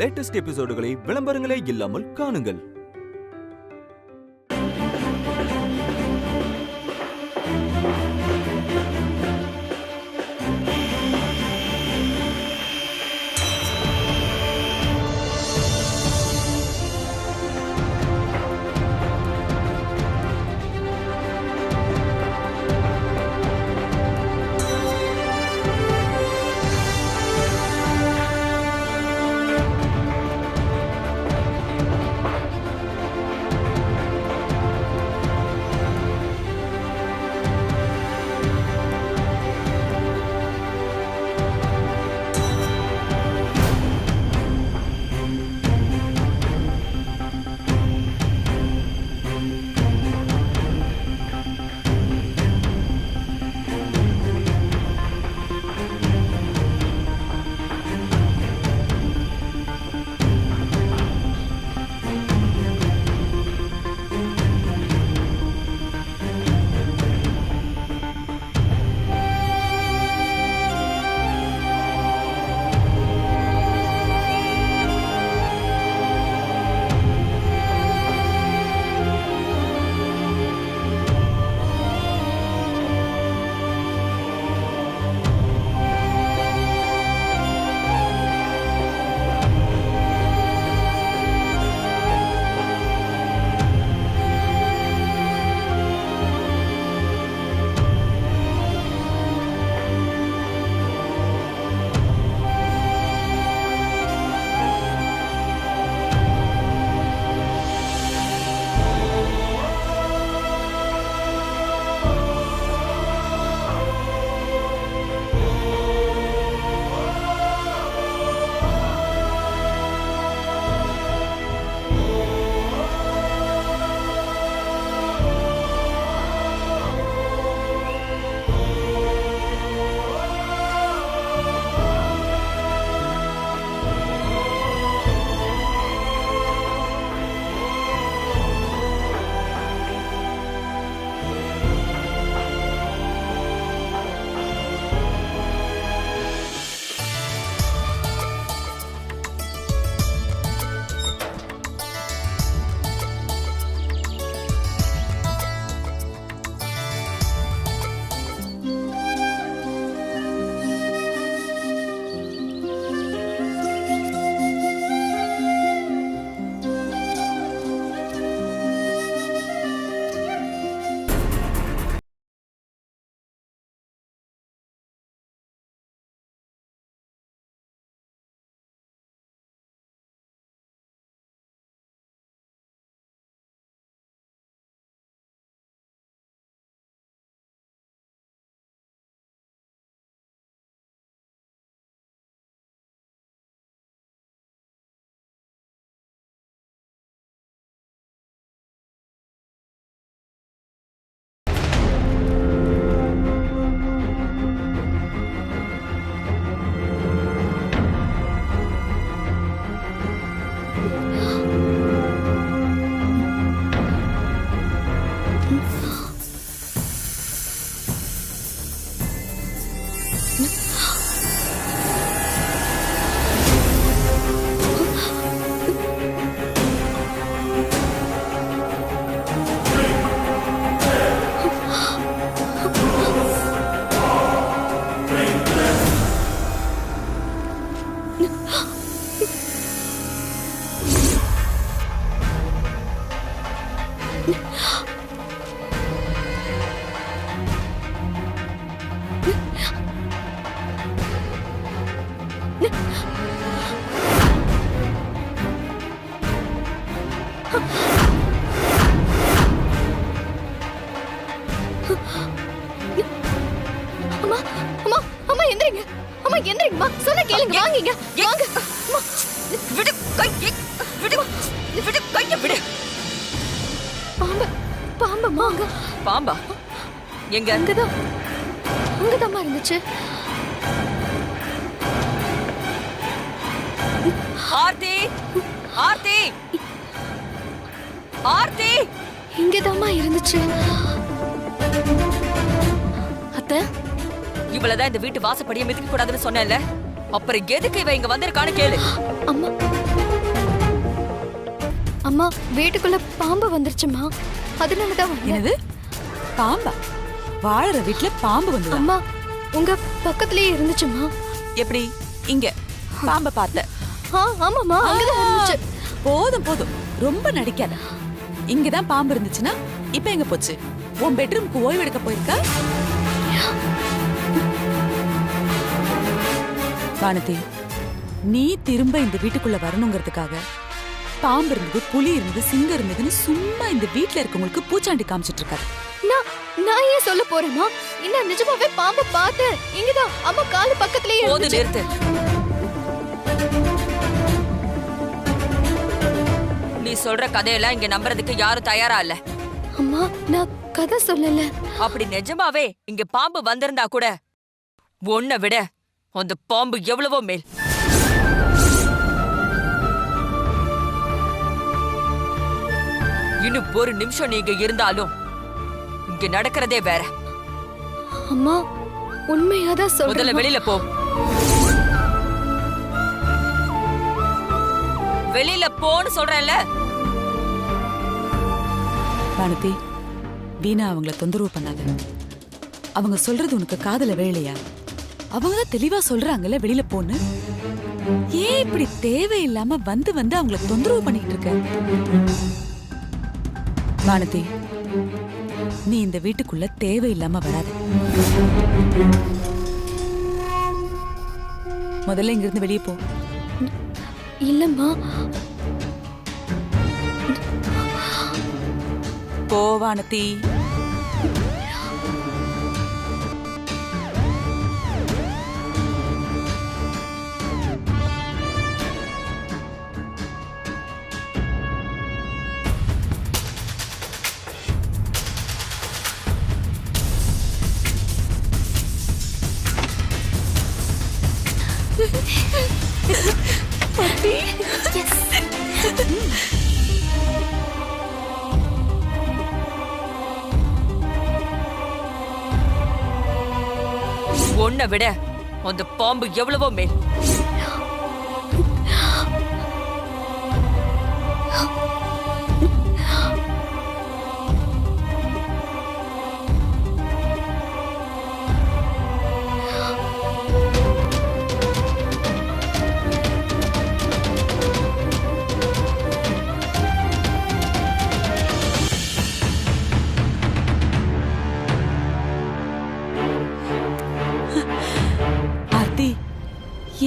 Latest எபிசோடுகளை விளம்பரங்களே இல்லாமல் காணுங்கள். பாம்பா எங்க? அங்கதான் இருந்துச்சு. ஆர்த்தி, ஆர்த்தி, ஆர்த்தி, இங்கதான் இருந்துச்சு. அத்தை, இவ்வளவுதான் இந்த வீட்டு வாசப்படியை மிதிக்க கூடாதுன்னு சொன்னேன்ல, அப்புறம் எதுக்கு இவ இங்க வந்திருக்கான்னு கேளு. அம்மா அம்மா வீட்டுக்குள்ள பாம்பு வந்துருச்சுமா, அதனாலதான் வந்தேன். என்னது பாம்பா? வாழற வீட்டுல பாம்பு வந்து? அம்மா உங்க பக்கத்துலயே இருந்துச்சுமா. எப்படி இங்க பாம்ப பார்த்த? ஆமாமா, அங்கதான் இருந்துச்சு. போதும் போதும், ரொம்ப நடிக்காத. இங்கதான் பாம்பு இருந்துச்சுன்னா இப்ப எங்க போச்சு? உன் பெட்ரூம்க்கு ஓய்வு எடுக்க போயிருக்கா? வானதி, நீ திரும்ப இந்த வீட்டுக்குள்ள வரணுங்கிறதுக்காக பாம்பு இருந்தது, புலி இருந்தது, சிங்கம் இருந்ததுன்னு சும்மா இந்த வீட்டுல இருக்கவங்களுக்கு பூச்சாண்டி காமிச்சிட்டு இருக்காரு. நான் ஏன் சொல்ல போறேமா? இன்னும் நிஜமாவே பாம்பு பார்த்தேன். இங்கதான் அம்மா காலு பக்கத்துலயே போது இருந்துச்சு. நிறுத்து. நீ சொல்ற கதையெல்லாம் இங்க நம்புறதுக்கு யாரும் தயாரா இல்ல. அம்மா நான் கதை சொல்லல. அப்படி நிஜமாவே இங்க பாம்பு வந்திருந்தா கூட உன்னை விட அந்த பாம்பு எவ்வளவோ மேல். இன்னும் ஒரு நிமிஷம் நீங்க இருந்தாலும் இங்க நடக்கிறதே வேற. அம்மா உண்மையாதான் முதல்ல சொல்றேன். வெளியில போ. வெளியில போன்னு சொல்றேன்ல. வானதி, வீணா அவங்கள தொந்தரவு பண்ணாத. அவங்க சொல்றது உனக்கு காதுல வேலையா? அவங்கதான் தெளிவா சொல்றாங்கல்ல வெளியில போன்னு. ஏன் இப்படி தேவையில்லாம வந்து வந்து அவங்கள தொந்தரவு பண்ணிட்டு இருக்க? வானதி, நீ இந்த வீட்டுக்குள்ள தேவையில்லாம வராத. முதல்ல இங்க இருந்து வெளியே போ. இல்லம்மா. போ வானதி. உன்னை விட அந்த பாம்பு எவ்வளவோ மேல்.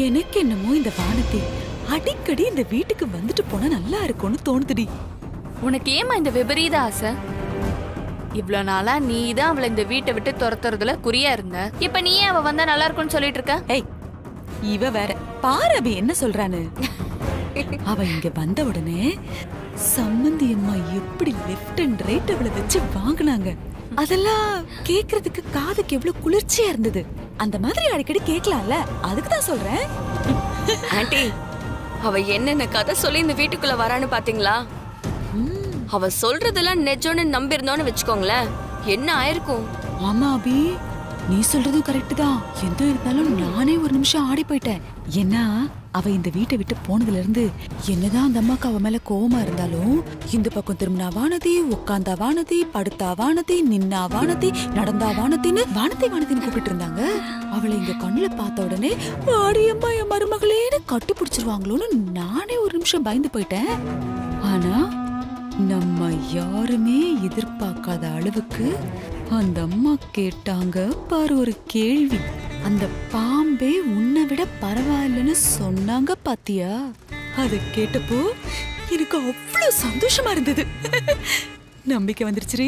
எனக்கு என்னமோ இந்த வானதி அடிக்கடி இந்த வீட்டுக்கு வந்துட்டு போனா நல்லா இருக்கும்னு தோணுதுடி. உனக்கு ஏமா இந்த விபரீத ஆசை? இவ்ளோ நாளா நீ தான் அவளை இந்த வீட்டை விட்டு துரத்துறதுல குறியா இருந்த. இப்ப நீ அவ வந்தா நல்லா இருக்கும்னு சொல்லிட்டு இருக்க. ஏய், இவ வேற பாரு அவ என்ன சொல்றான்னு. அவ இங்க வந்த உடனே சம்மந்தி அம்மா எப்படி லெஃப்ட் அண்ட் ரைட் அவளை வச்சு வாங்கினாங்க, அதெல்லாம் கேக்குறதுக்கு காதுக்கு எவ்வளவு குளிர்ச்சியா இருந்தது. அந்த மாதிரி அடிக்கடி கேட்கலாம்ல, அதுக்கு தான் சொல்றேன். ஆண்டி, அவ என்னென்ன கதை சொல்லி இந்த வீட்டுக்குள்ள வரான்னு பாத்தீங்களா? அவ சொல்றதெல்லாம் நெஜோன்னு நம்பி இருந்தோன்னு வச்சுக்கோங்களேன், என்ன ஆயிருக்கும்? ஆமா அபி, நீ சொல்றதும் கரெக்ட் தான். எந்த இருந்தாலும் நானே ஒரு நிமிஷம் ஆடி போயிட்டேன். ஏன்னா அவ இந்த வீட்டை விட்டு போனதுல இருந்து என்னதான் அந்த அம்மாக்கு அவ மேல கோவமா இருந்தாலும் இந்த பக்கம் திரும்பினா வானதி, உட்கார்ந்தா வானதி, படுத்தா வானதி, நின்னா வானதி, நடந்தா வானதின்னு வானதி வானதின்னு கூப்பிட்டு இருந்தாங்க. அவளை இங்க கண்ணுல பார்த்த உடனே வாடியம்மா என் மருமகளேன்னு கட்டி பிடிச்சிருவாங்களோன்னு நானே ஒரு நிமிஷம் பயந்து போயிட்டேன். ஆனா நம்ம யாருமே எதிர்பார்க்காத அளவுக்கு அந்த அம்மா கேட்டாங்க பாரு ஒரு கேள்வி. அந்த பாம்பே உன்னை விட பரவாயில்லன்னு சொன்னாங்க பாத்தியா? அத கேட்டப்போ எனக்கு அவ்வளவு சந்தோஷமா இருந்தது. நம்பிக்கை வந்துருச்சு,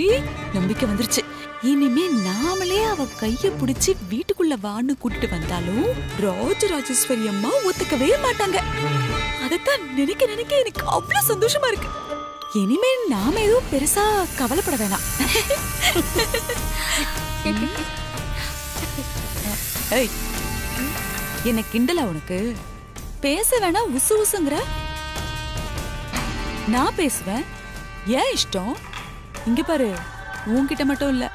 நம்பிக்கை வந்துருச்சு. இனிமே நாமளே அவ கைய பிடிச்சு வீட்டுக்குள்ள வான்னு கூட்டிட்டு வந்தாலும் ராஜராஜேஸ்வரி அம்மா ஒத்துக்கவே மாட்டாங்க. அதத்தான் நினைக்க நினைக்க எனக்கு அவ்வளவு சந்தோஷமா இருக்கு. இனிமே நாம எதுவும் பெருசா கவலைப்பட வேணாம். என்ன கிண்டலா உனக்கு? பேச வேணா உசு உசுங்கிற? நான் பேசுவேன், ஏன் இஷ்டம். இங்க பாரு, உன்கிட்ட மட்டும் இல்ல,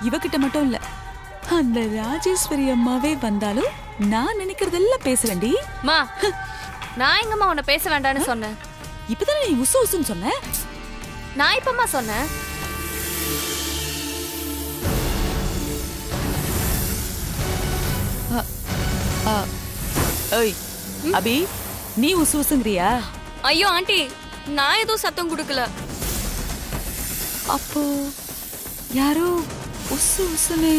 இவகிட்ட மட்டும் இல்ல, அந்த ராஜேஸ்வரி அம்மாவே வந்தாலும் நான் நினைக்கிறதெல்லாம் பேசுவேன்டி. மா, நான் எங்கம்மா உன்னை பேச வேண்டாம்னு சொன்னேன்? இப்பதானே நீ உசு உசுன்னு சொன்ன. நான் இப்பமா சொன்னேன். ஏய் அபி, நீ உசு உசுங்கறியா? ஐயோ ஆண்டி, நான் எதுவும் சத்தம் கொடுக்கல. அப்போ யாரோ உசு உசுன்னு.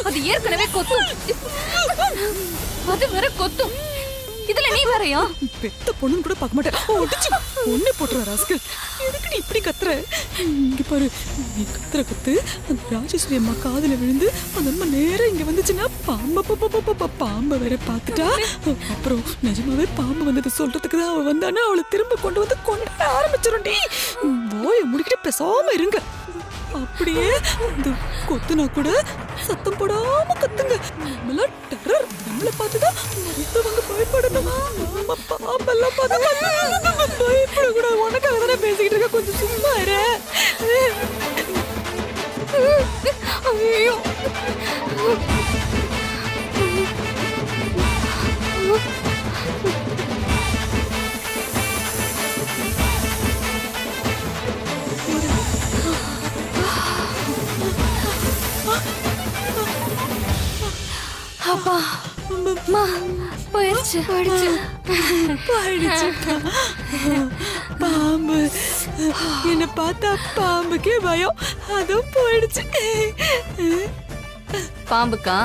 அது ஏற்கனவே கொத்தும். அது வேற கொத்தும். இதுல நீ வேறயா? பெத்த பொண்ணுன்னு கூட பார்க்க மாட்டேன். ஒடிச்சு பொண்ணு போட்டுற ராஸ்கல். எதுக்கு நீ இப்படி கத்துற? இங்க பாரு, நீ கத்துற கத்து அந்த ராஜேஸ்வரி அம்மா காதுல விழுந்து அந்த அம்மா நேரா இங்க வந்துச்சுன்னா பாம்பை வேற பாத்துட்டா. அப்புறம் நிஜமாவே பாம்பு வந்தது சொல்றதுக்கு தான் அவ வந்தானா அவளை திரும்ப கொண்டு வந்து கொண்டாட ஆரம்பிச்சிருண்டி. போய முடிக்கிட்டு பேசாம இருங்க. அப்படியே இந்த கொத்துனா கூட சத்தம் போடாம கத்துங்க. நம்மளாம் டெரர். நம்மளை பார்த்துதான் மருத்துவங்க பயப்படணுமா? நம்ம பாம்பெல்லாம் பார்த்து பயப்படக்கூடாது. உனக்காக தானே பேசிக்கிட்டு இருக்க. கொஞ்சம் சும்மா இரு. ஐயோ, அப்பா போயிடுச்சு. பாம்பு என்ன பார்த்தா பாம்புக்கே பயம். அதுவும் போயிடுச்சு. பாம்புக்கா?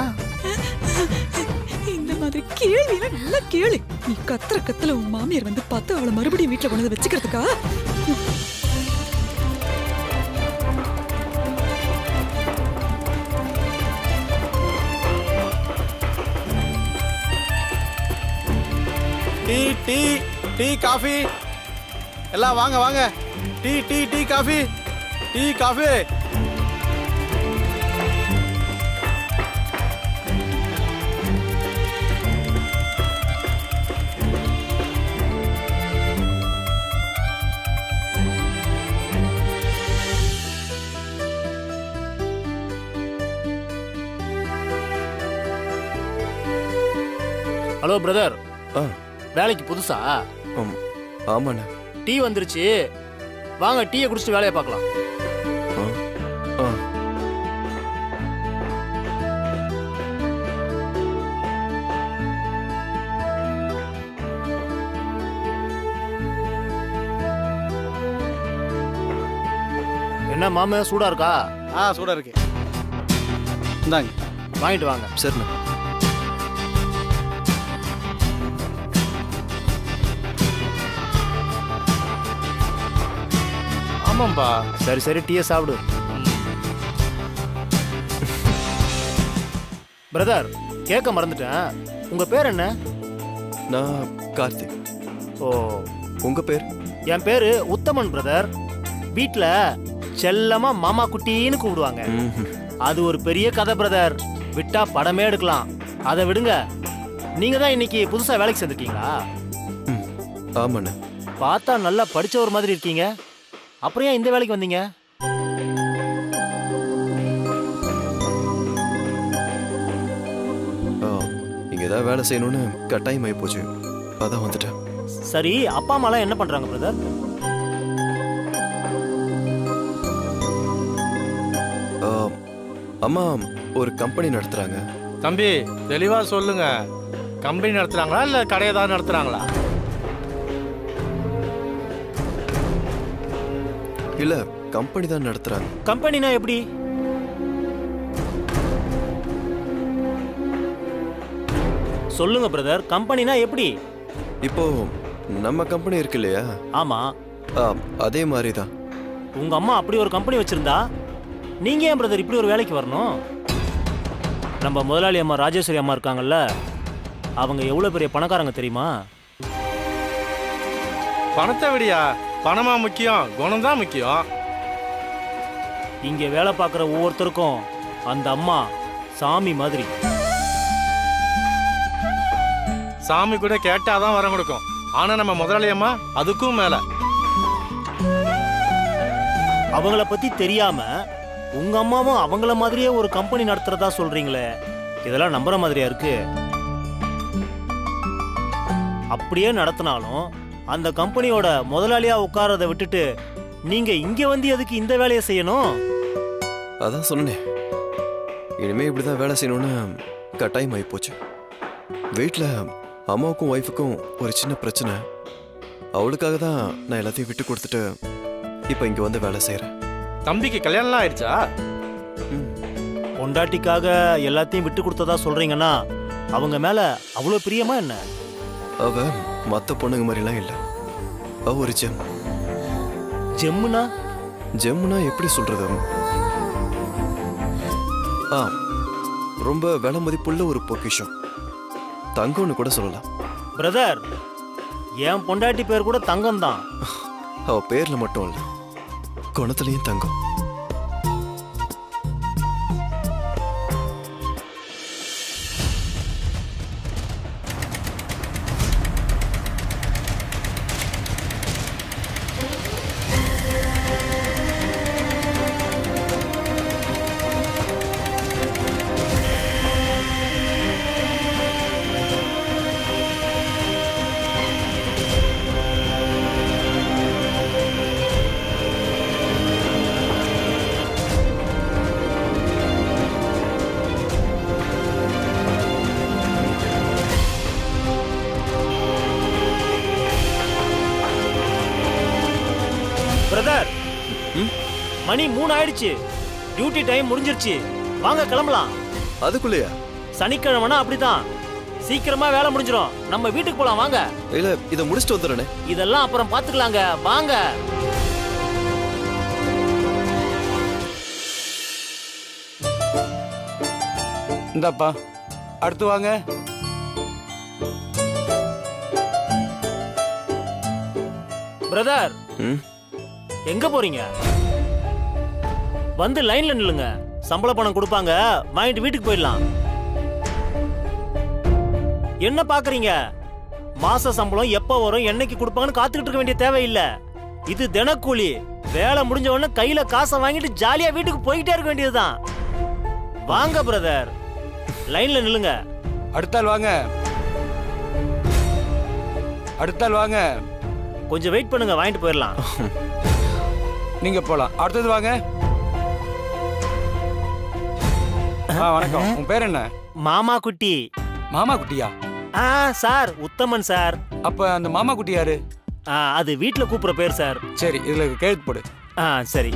இந்த மாதிரி கேள்வியில நல்லா கேளு. நீ கத்துற கத்துல உன் மாமியார் வந்து பார்த்து அவளை மறுபடியும் வீட்டுல கொண்டு வந்து வச்சுக்கிறதுக்கா? டீ டீ டீ காஃபி எல்லாம் வாங்க வாங்க. Tea tea tea coffee tea coffee. Hello brother, ஆ வேலைக்கு புதுசா? ஆமாண்ணே. டீ வந்துருச்சு, வாங்க டீயை குடிச்சிட்டு வேலையை பார்க்கலாம். ஆ என்ன மாமா சூடா இருக்கா? சூடா இருக்கு. இந்தாங்க வாங்கிட்டு வாங்க. சரிண்ணே. ஆமாம்பா. சரி சரி, டீயை சாப்பிடு. பிரதர், கேட்க மறந்துட்டேன், உங்க பேர் என்ன? நான் கார்த்திக். ஓ, உங்க பேர்? என் பேரு உத்தமன் பிரதர். வீட்ல செல்லமா மாமா குட்டின்னு கூப்பிடுவாங்க. அது ஒரு பெரிய கதை பிரதர், விட்டா படமே எடுக்கலாம். அதை விடுங்க. நீங்க தான் இன்னைக்கு புதுசா வேலைக்கு சேர்ந்துட்டீங்களா? ஆமாண்ணே. பார்த்தா நல்லா படிச்ச ஒரு மாதிரி இருக்கீங்க, அப்புறம் ஏன் இந்த வேலைக்கு வந்தீங்க? இங்க ஏதாவது வேலை செய்யணும்னு கட்டாயம் ஆகி போச்சு, அதான் வந்துட்டேன். சரி, அப்பா அம்மாலாம் என்ன பண்றாங்க பிரதர்? அம்மா ஒரு கம்பெனி நடத்துறாங்க. தம்பி தெளிவா சொல்லுங்க, கம்பெனி நடத்துறாங்களா இல்ல கடையை தான் நடத்துறாங்களா? இல்ல, கம்பெனி தான் நடத்துறாங்க. கம்பெனினா எப்படி? சொல்லுங்க பிரதர், கம்பெனினா எப்படி? இப்போ நம்ம கம்பெனி இருக்கு இல்லையா? ஆமா. அதே மாதிரி தான். உங்க அம்மா அப்படி ஒரு கம்பெனி வச்சிருந்தா நீங்க ஏன் பிரதர் இப்படி ஒரு வேலைக்கு வரணும்? நம்ம முதலாளி அம்மா ராஜேஸ்வரி அம்மா இருக்காங்கல்ல, அவங்க எவ்வளவு பெரிய பணக்காரங்க தெரியுமா? பணத்தை விடியா பணமா முக்கியம், குணம் தான் முக்கியம். இங்க வேலை பார்க்குற ஒவ்வொருத்தருக்கும் அந்த அம்மா சாமி மாதிரி. சாமி கூட கேட்டாதான் வரம் கொடுக்கும். ஆனா நம்ம முதலாளி அம்மா அதுக்கும் மேல. அவங்கள பத்தி தெரியாம உங்க அம்மாவும் அவங்கள மாதிரியே ஒரு கம்பெனி நடத்துறதா சொல்றீங்களே, இதெல்லாம் நம்புற மாதிரியா இருக்கு? அப்படியே நடத்தினாலும் அந்த கம்பெனியோட முதலாளியா உட்காரதை விட்டுட்டு நீங்க இங்க வந்து எதுக்கு இந்த வேலையை செய்யணும்? அதான் சொன்னேன், இனிமே இப்படிதான் வேலை செய்யணும்னு கட்டாயம் ஆகி போச்சு. வீட்டில் அம்மாவுக்கும் ஒய்ஃபுக்கும் ஒரு சின்ன பிரச்சனை. அவளுக்காக தான் நான் எல்லாத்தையும் விட்டு கொடுத்துட்டு இப்போ இங்கே வந்து வேலை செய்கிறேன். தம்பிக்கு கல்யாணம்லாம் ஆயிடுச்சா? பொண்டாட்டிக்காக எல்லாத்தையும் விட்டு கொடுத்ததா சொல்றீங்கன்னா அவங்க மேல அவ்வளோ பிரியமா என்ன? அவ மற்ற பொண்ணுங்க மாதிரிலாம் இல்லை. அவ ஒரு ஜெம். ஜெம்முனா? ஜெம்முனா எப்படி சொல்றது? ரொம்ப விலை மதிப்புள்ள ஒரு பொக்கிஷம், தங்கம்னு கூட சொல்லலாம். பிரதர், என் பொண்டாட்டி பேர் கூட தங்கம் தான். அவ பேர்ல மட்டும் இல்லை, குணத்துலயும் தங்கம். பிரதர், மணி 3 ஆயிடுச்சு. டியூட்டி டைம் முடிஞ்சிருச்சு. வாங்க கிளம்பலாம். அதுக்குள்ளேயா? சனிக்கிழமைனா அப்படிதான், சீக்கிரமா வேலை முடிஞ்சிடும். நம்ம வீட்டுக்கு போலாம் வாங்க. இல்ல, இதை முடிச்சுட்டு வந்துடுறேன். இதெல்லாம் அப்புறம் பாத்துக்கலாங்க, வாங்க. இந்தாப்பா, அடுத்து வாங்க. பிரதர், எங்க போறீங்க? வந்து லைன்ல நில்லுங்க. சம்பள பணம் கொடுப்பாங்க, வாங்கிட்டு வீட்டுக்கு போயிடலாம். என்ன பாக்குறீங்க? மாச சம்பளம் எப்ப வரும், என்னைக்கு கொடுப்பாங்கன்னு காத்துக்கிட்டு இருக்க வேண்டிய தேவையில்லை. இது தினக்கூலி. வேலை முடிஞ்ச உடனே கையில காசை வாங்கிட்டு ஜாலியா வீட்டுக்கு போயிட்டே இருக்க வேண்டியதுதான். வாங்க பிரதர், லைன்ல நில்லுங்க. அடுத்தால் வாங்க, அடுத்தால் வாங்க. கொஞ்சம் வெயிட் பண்ணுங்க, வாங்கிட்டு போயிடலாம். நீங்க போலாம். அடுத்தது வாங்க. வணக்கம், உன் பேர் என்ன? மாமா குட்டி. மாமா குட்டியா? சார், உத்தமன் சார். அப்ப அந்த மாமா குட்டி யாரு? அது வீட்டுல கூப்பிடுற பேர் சார். சரி, இதுல கேள்வி போடு. சரி,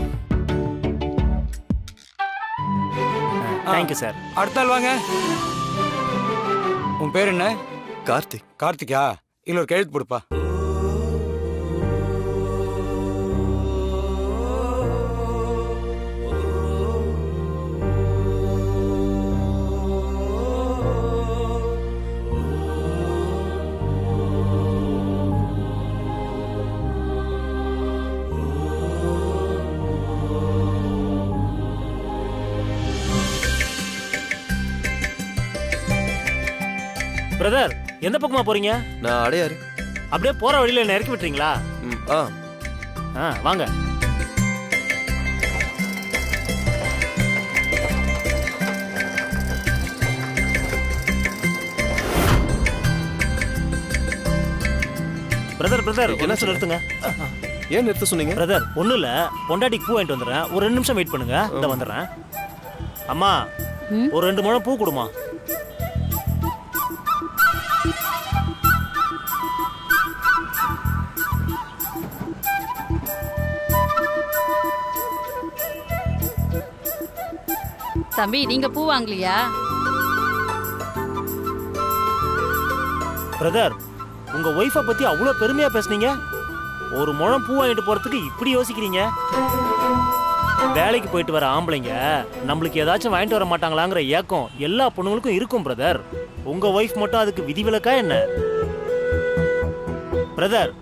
தேங்க்யூ சார். அடுத்தால் வாங்க. உன் பேர் என்ன? கார்த்திக். கார்த்திகா? இதுல ஒரு கேள்வி போடுப்பா. பிரதர், எந்த பக்கமா போறீங்க? நான் அடையாரு. அப்படியே போற வழியில என்ன இறக்கி விட்டுறீங்களா? வாங்க. பிரதர், பிரதர், என்ன சொல்ல நிறுத்துங்க. ஏன் நிறுத்த சொன்னீங்க? பிரதர், ஒண்ணும் இல்ல, பொண்டாட்டிக்கு பூ வாங்கிட்டு வந்துடுறேன். ஒரு 2 நிமிஷம் வெயிட் பண்ணுங்க, இந்த வந்துடுறேன். அம்மா, ஒரு 2 முழம் பூ கொடுமா. தம்பி, நீங்க பூ வாங்கலையா? பிரதர், உங்க ஒய்ஃபை பத்தி அவ்வளவு பெருமையா பேசுனீங்க. ஒரு முழம் பூ வாங்கிட்டு போறதுக்கு இப்படி யோசிக்கிறீங்க? வேலைக்கு போயிட்டு வர ஆம்பளைங்க நம்மளுக்கு ஏதாச்சும் வாங்கிட்டு வர மாட்டாங்களாங்கிற ஏக்கம் எல்லா பொண்ணுங்களுக்கும் இருக்கும் பிரதர். உங்க ஒய்ஃப் மட்டும் அதுக்கு விதிவிலக்கா என்ன? பிரதர்,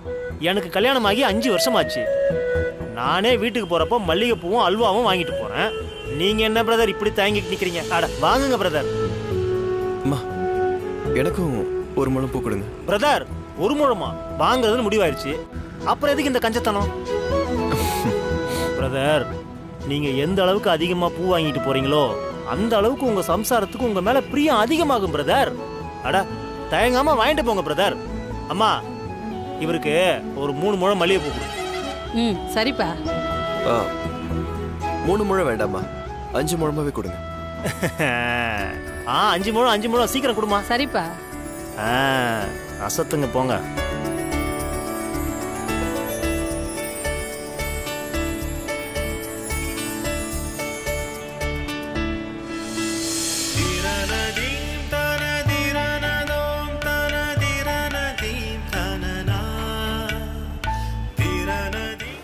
எனக்கு கல்யாணம் ஆகி 5 வருஷம் ஆச்சு. நானே வீட்டுக்கு போறப்போ மல்லிகை பூவும் அல்வாவும் வாங்கிட்டு போறேன். நீங்க என்ன பிரதர் இப்படி தாங்கிட்டு நிக்கிறீங்க? அட வாங்குங்க பிரதர். அம்மா, எனக்கும் ஒரு முழம் பூ கொடுங்க. பிரதர், 1 முழமா வாங்குறதுன்னு முடிவாயிருச்சு. அப்புறம் எதுக்கு இந்த கஞ்சத்தனம்? பிரதர், நீங்க எந்த அளவுக்கு அதிகமா பூ வாங்கிட்டு போறீங்களோ அந்த அளவுக்கு உங்க சம்சாரத்துக்கு உங்க மேல பிரியம் அதிகமாகும் பிரதர். அட தயங்காம வாங்கிட்டு போங்க பிரதர். அம்மா, இவருக்கு ஒரு 3 முழம் மல்லிகைப்பூ கொடு. ம் சரிப்பா. 3 முழம் வேண்டாமா, 5 முழமாவே கொடுங்க. 5 முழம் சீக்கிரம் கொடுமா. சரிப்பா. அசத்துங்க போங்க.